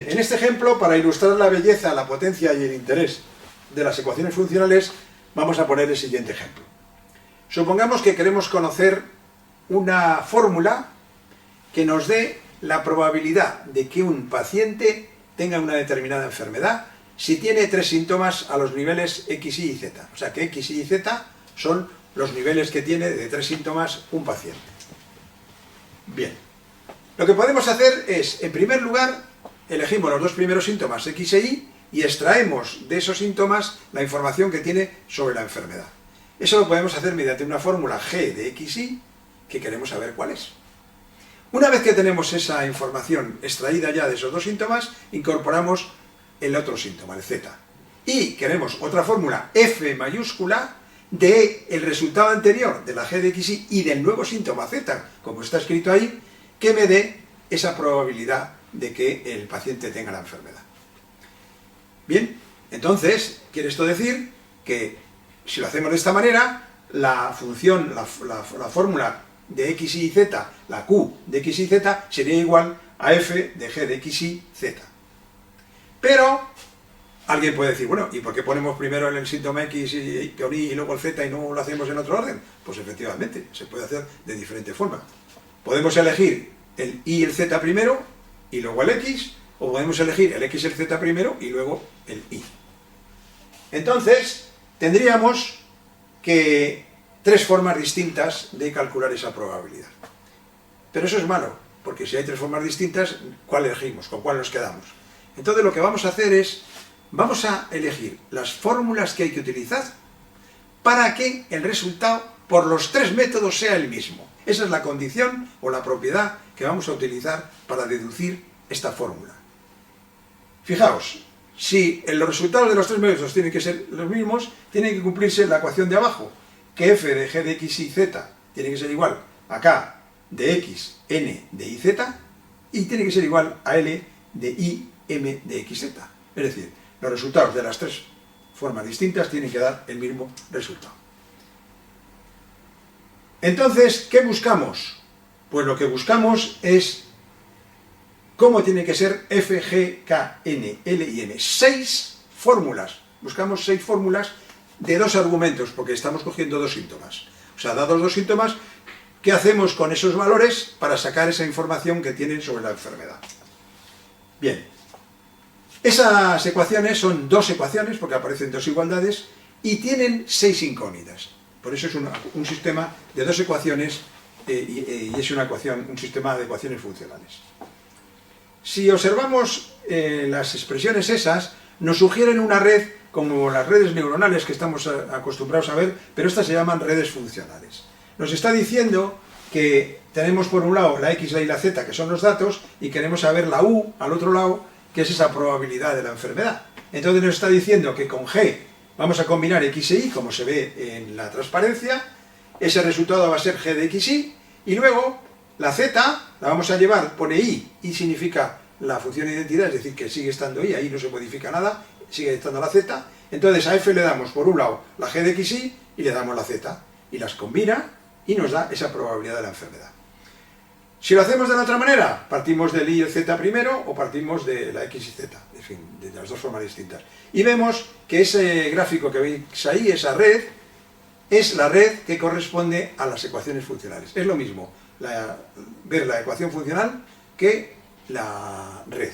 En este ejemplo, para ilustrar la belleza, la potencia y el interés de las ecuaciones funcionales, vamos a poner el siguiente ejemplo. Supongamos que queremos conocer una fórmula que nos dé la probabilidad de que un paciente tenga una determinada enfermedad si tiene tres síntomas a los niveles X, Y y Z. O sea que X, Y y Z son los niveles que tiene de tres síntomas un paciente. Bien. Lo que podemos hacer es, en primer lugar, elegimos los dos primeros síntomas X e Y y extraemos de esos síntomas la información que tiene sobre la enfermedad. Eso lo podemos hacer mediante una fórmula G de X, Y, que queremos saber cuál es. Una vez que tenemos esa información extraída ya de esos dos síntomas, incorporamos el otro síntoma, el Z. Y queremos otra fórmula F mayúscula de el resultado anterior de la G de X, Y del nuevo síntoma Z, como está escrito ahí, que me dé esa probabilidad de que el paciente tenga la enfermedad. Bien, entonces, quiere esto decir que si lo hacemos de esta manera, la función, la fórmula de X, Y, Z, la Q de X, Y, Z, sería igual a F de G de X, Y, Z. Pero, alguien puede decir, bueno, ¿y por qué ponemos primero el síntoma X y luego el Z y no lo hacemos en otro orden? Pues efectivamente, se puede hacer de diferente forma. Podemos elegir el Y y el Z primero y luego el X, o podemos elegir el X y el Z primero y luego el Y. Entonces, tendríamos que tres formas distintas de calcular esa probabilidad. Pero eso es malo, porque si hay tres formas distintas, ¿cuál elegimos? ¿Con cuál nos quedamos? Entonces lo que vamos a hacer es, vamos a elegir las fórmulas que hay que utilizar para que el resultado por los tres métodos sea el mismo. Esa es la condición o la propiedad que vamos a utilizar para deducir esta fórmula. Fijaos, si los resultados de los tres métodos tienen que ser los mismos, tiene que cumplirse la ecuación de abajo, que F de G de X, Y, Z tiene que ser igual a K de X, N de Y, Z, y tiene que ser igual a L de Y, M de X, Z. Es decir, los resultados de las tres formas distintas tienen que dar el mismo resultado. Entonces, ¿qué buscamos? Pues lo que buscamos es cómo tiene que ser F, G, K, N, L y M. 6 fórmulas. Buscamos 6 fórmulas de dos argumentos, porque estamos cogiendo dos síntomas. O sea, dados dos síntomas, ¿qué hacemos con esos valores para sacar esa información que tienen sobre la enfermedad? Bien. Esas ecuaciones son dos ecuaciones, porque aparecen dos igualdades, y tienen 6 incógnitas. Por eso es un sistema de dos ecuaciones y es un sistema de ecuaciones funcionales. Si observamos las expresiones esas, nos sugieren una red como las redes neuronales que estamos acostumbrados a ver, pero estas se llaman redes funcionales. Nos está diciendo que tenemos por un lado la X, la Y y la Z, que son los datos, y queremos saber la U al otro lado, que es esa probabilidad de la enfermedad. Entonces nos está diciendo que con G vamos a combinar X e Y, como se ve en la transparencia, ese resultado va a ser G de X, y luego la Z la vamos a llevar, pone Y significa la función de identidad, es decir, que sigue estando Y, ahí no se modifica nada, sigue estando la Z, entonces a F le damos por un lado la G de X, y le damos la Z, y las combina y nos da esa probabilidad de la enfermedad. Si lo hacemos de la otra manera, partimos del Y y el Z primero, o partimos de la X y Z, en fin, de las dos formas distintas. Y vemos que ese gráfico que veis ahí, esa red, es la red que corresponde a las ecuaciones funcionales. Es lo mismo ver la ecuación funcional que la red.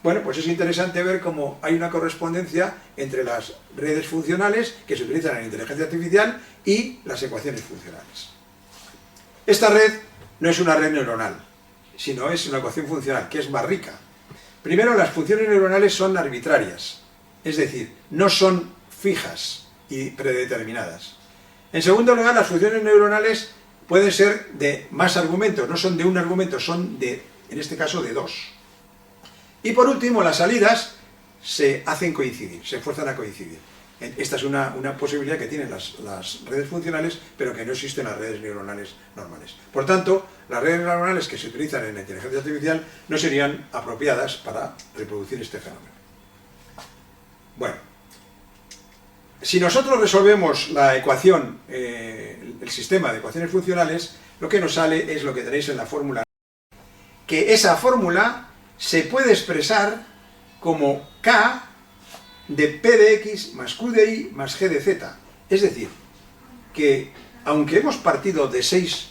Bueno, pues es interesante ver cómo hay una correspondencia entre las redes funcionales que se utilizan en inteligencia artificial y las ecuaciones funcionales. Esta red no es una red neuronal, sino es una ecuación funcional, que es más rica. Primero, las funciones neuronales son arbitrarias, es decir, no son fijas y predeterminadas. En segundo lugar, las funciones neuronales pueden ser de más argumentos, no son de un argumento, son de, en este caso, de dos. Y por último, las salidas se hacen coincidir, se fuerzan a coincidir. Esta es una posibilidad que tienen las redes funcionales, pero que no existen las redes neuronales normales. Por tanto, las redes neuronales que se utilizan en la inteligencia artificial no serían apropiadas para reproducir este fenómeno. Bueno, si nosotros resolvemos la ecuación, el sistema de ecuaciones funcionales, lo que nos sale es lo que tenéis en la fórmula, que esa fórmula se puede expresar como K de P de X más Q de Y más G de Z. Es decir, que aunque hemos partido de 6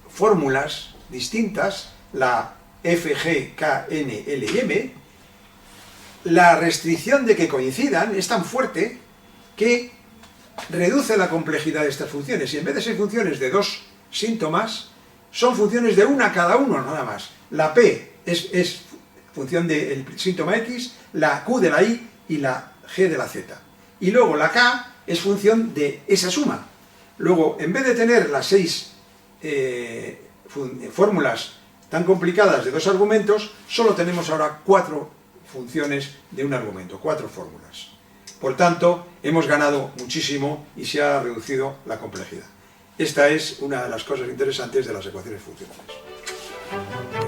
fórmulas distintas, la F, G, K, N, L y M, la restricción de que coincidan es tan fuerte que reduce la complejidad de estas funciones. Y en vez de ser funciones de 2 síntomas, son funciones de una cada uno nada más. La P es función del síntoma X, la Q de la Y y la G de la Z. Y luego la K es función de esa suma. Luego, en vez de tener las 6 fórmulas tan complicadas de 2 argumentos, solo tenemos ahora 4 funciones de un argumento, 4 fórmulas. Por tanto, hemos ganado muchísimo y se ha reducido la complejidad. Esta es una de las cosas interesantes de las ecuaciones funcionales.